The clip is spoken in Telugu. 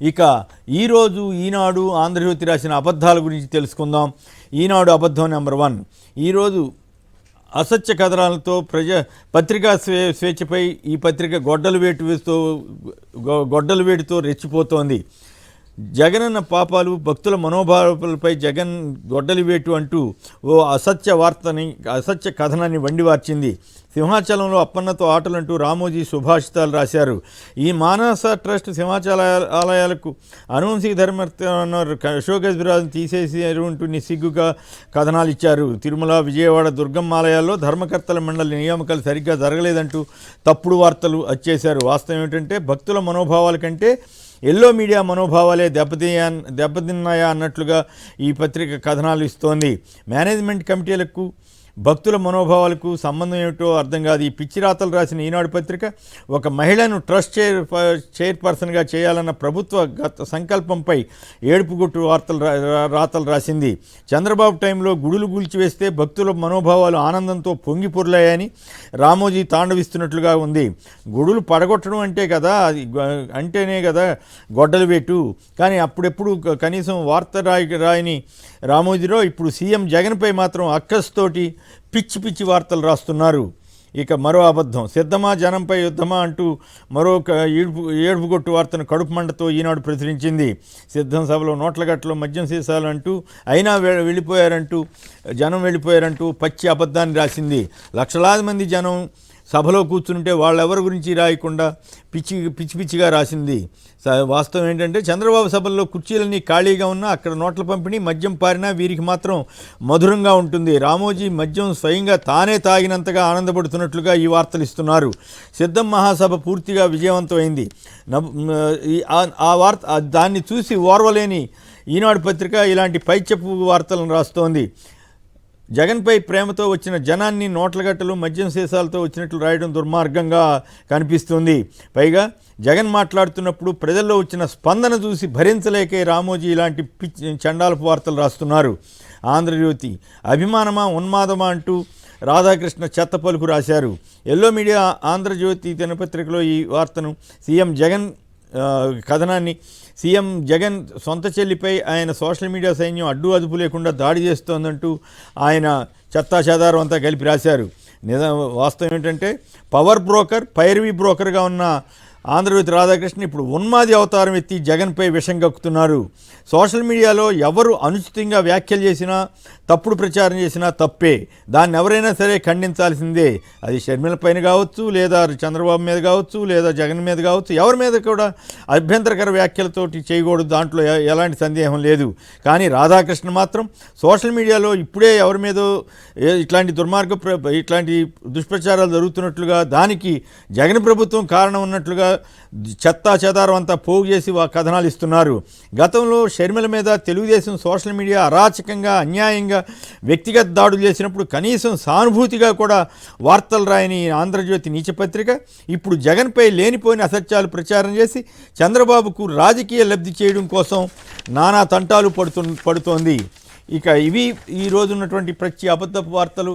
ఇక ఈరోజు ఈనాడు ఆంధ్రజ్యోతి రాసిన అబద్ధాల గురించి తెలుసుకుందాం. ఈనాడు అబద్ధం నెంబర్ 1. ఈరోజు అసత్య కథనాలతో పత్రికా స్వేచ్ఛపై ఈ పత్రిక గొడ్డలు వేటుతో రెచ్చిపోతోంది. జగనన్న పాపాలు, భక్తుల మనోభావాలపై జగన్ గొడ్డలి వేటు అంటూ ఓ అసత్య కథనాన్ని వండివార్చింది. సింహాచలంలో అప్పన్నతో ఆటలంటూ రామోజీ సుభాషితాలు రాశారు. ఈ మానస ట్రస్ట్ సింహాచల ఆలయాలకు అనువంశిక ధర్మన్నారు అశోక్ గజబిరాజును తీసేసి అంటూ నిస్సిగ్గుగా కథనాలు ఇచ్చారు. తిరుమల, విజయవాడ, దుర్గమ్మ ఆలయాల్లో ధర్మకర్తల మండలి నియామకాలు సరిగ్గా జరగలేదంటూ తప్పుడు వార్తలు వచ్చేశారు. వాస్తవం ఏమిటంటే భక్తుల మనోభావాల కంటే ఎల్లో మీడియా మనోభావాలే దెబ్బతిన్నాయా అన్నట్లుగా ఈ పత్రిక కథనాలు ఇస్తోంది. మేనేజ్మెంట్ కమిటీలకు భక్తుల మనోభావాలకు సంబంధం ఏమిటో అర్థం కాదు. ఈ పిచ్చి రాతలు రాసిన ఈనాడు పత్రిక ఒక మహిళను ట్రస్ట్ చైర్పర్సన్గా చేయాలన్న ప్రభుత్వ గత సంకల్పంపై ఏడుపుగొట్టు రాతలు రాసింది. చంద్రబాబు టైంలో గుడులు కూల్చివేస్తే భక్తుల మనోభావాలు ఆనందంతో పొంగి పొర్లాయని రామోజీ తాండవిస్తున్నట్లుగా ఉంది. గుడులు పడగొట్టడం అంటేనే కదా గొడ్డలు వేటు. కానీ అప్పుడెప్పుడు కనీసం వార్త రాయని రామోజీరావు ఇప్పుడు సీఎం జగన్పై మాత్రం అక్కస్తోటి పిచ్చి వార్తలు రాస్తున్నారు. ఇక మరో అబద్ధం, సిద్ధమా జనంపై యుద్ధమా అంటూ మరొక ఏడుపుగొట్టు వార్తను కడుపు మంటతో ఈనాడు ప్రచురించింది. సిద్ధం సభలో నోట్లగట్టలో మద్యం సీసాలు అంటూ అయినా జనం వెళ్ళిపోయారంటూ పచ్చి అబద్ధాన్ని రాసింది. లక్షలాది మంది జనం సభలో కూర్చుంటే వాళ్ళెవరి గురించి రాయకుండా పిచ్చిగా రాసింది. వాస్తవం ఏంటంటే చంద్రబాబు సభల్లో కుర్చీలన్నీ ఖాళీగా ఉన్నా అక్కడ నోట్ల పంపిణీ, మద్యం పారినా వీరికి మాత్రం మధురంగా ఉంటుంది. రామోజీ మద్యం స్వయంగా తానే తాగినంతగా ఆనందపడుతున్నట్లుగా ఈ వార్తలు ఇస్తున్నారు. సిద్ధం మహాసభ పూర్తిగా విజయవంతమైంది. దాన్ని చూసి ఓర్వలేని ఈనాడు పత్రిక ఇలాంటి పైచెప్పు వార్తలను రాస్తోంది. జగన్పై ప్రేమతో వచ్చిన జనాన్ని నోట్లగట్టలు, మద్యం సీసాలతో వచ్చినట్లు రాయడం దుర్మార్గంగా కనిపిస్తుంది. పైగా జగన్ మాట్లాడుతున్నప్పుడు ప్రజల్లో వచ్చిన స్పందన చూసి భరించలేకే రామోజీ ఇలాంటి చండాలపు వార్తలు రాస్తున్నారు. ఆంధ్రజ్యోతి అభిమానమా ఉన్మాదమా అంటూ రాధాకృష్ణ చెత్త పలుకు రాశారు. ఎల్లో మీడియా ఆంధ్రజ్యోతి దినపత్రికలో ఈ వార్తను సీఎం జగన్ సొంత చెల్లిపై ఆయన సోషల్ మీడియా సైన్యం అడ్డు లేకుండా దాడి చేస్తోందంటూ ఆయన చెత్తాచెదారం అంతా కలిపి రాశారు. వాస్తవం ఏంటంటే పవర్ బ్రోకర్, పైరవీ బ్రోకర్గా ఉన్న ఆంధ్రజ్యోతి రాధాకృష్ణ ఇప్పుడు ఉన్మాది అవతారం ఎత్తి జగన్పై విషం కక్కుతున్నారు. సోషల్ మీడియాలో ఎవరు అనుచితంగా వ్యాఖ్యలు చేసినా, తప్పుడు ప్రచారం చేసినా తప్పే. దాన్ని ఎవరైనా సరే ఖండించాల్సిందే. అది షర్మిల పైన కావచ్చు, లేదా చంద్రబాబు మీద కావచ్చు, లేదా జగన్ మీద కావచ్చు, ఎవరి మీద కూడా అభ్యంతరకర వ్యాఖ్యలతోటి చేయకూడదు. దాంట్లో ఎలాంటి సందేహం లేదు. కానీ రాధాకృష్ణ మాత్రం సోషల్ మీడియాలో ఇప్పుడే ఎవరి మీదో ఇట్లాంటి దుష్ప్రచారాలు జరుగుతున్నట్లుగా, దానికి జగన్ ప్రభుత్వం కారణం ఉన్నట్లుగా చెదారం అంతా పోగు చేసి కథనాలు ఇస్తున్నారు. గతంలో షర్మిల మీద తెలుగుదేశం సోషల్ మీడియా అరాచకంగా, అన్యాయంగా వ్యక్తిగత దాడులు చేసినప్పుడు కనీసం సానుభూతిగా కూడా వార్తలు రాయని ఆంధ్రజ్యోతి నీచపత్రిక ఇప్పుడు జగన్పై లేనిపోయిన అసత్యాలు ప్రచారం చేసి చంద్రబాబుకు రాజకీయ లబ్ధి చేయడం కోసం నానా తంటాలు పడుతోంది. ఇక ఇవి ఈ రోజు ఉన్నటువంటి ప్రతి అబద్ధపు వార్తలు.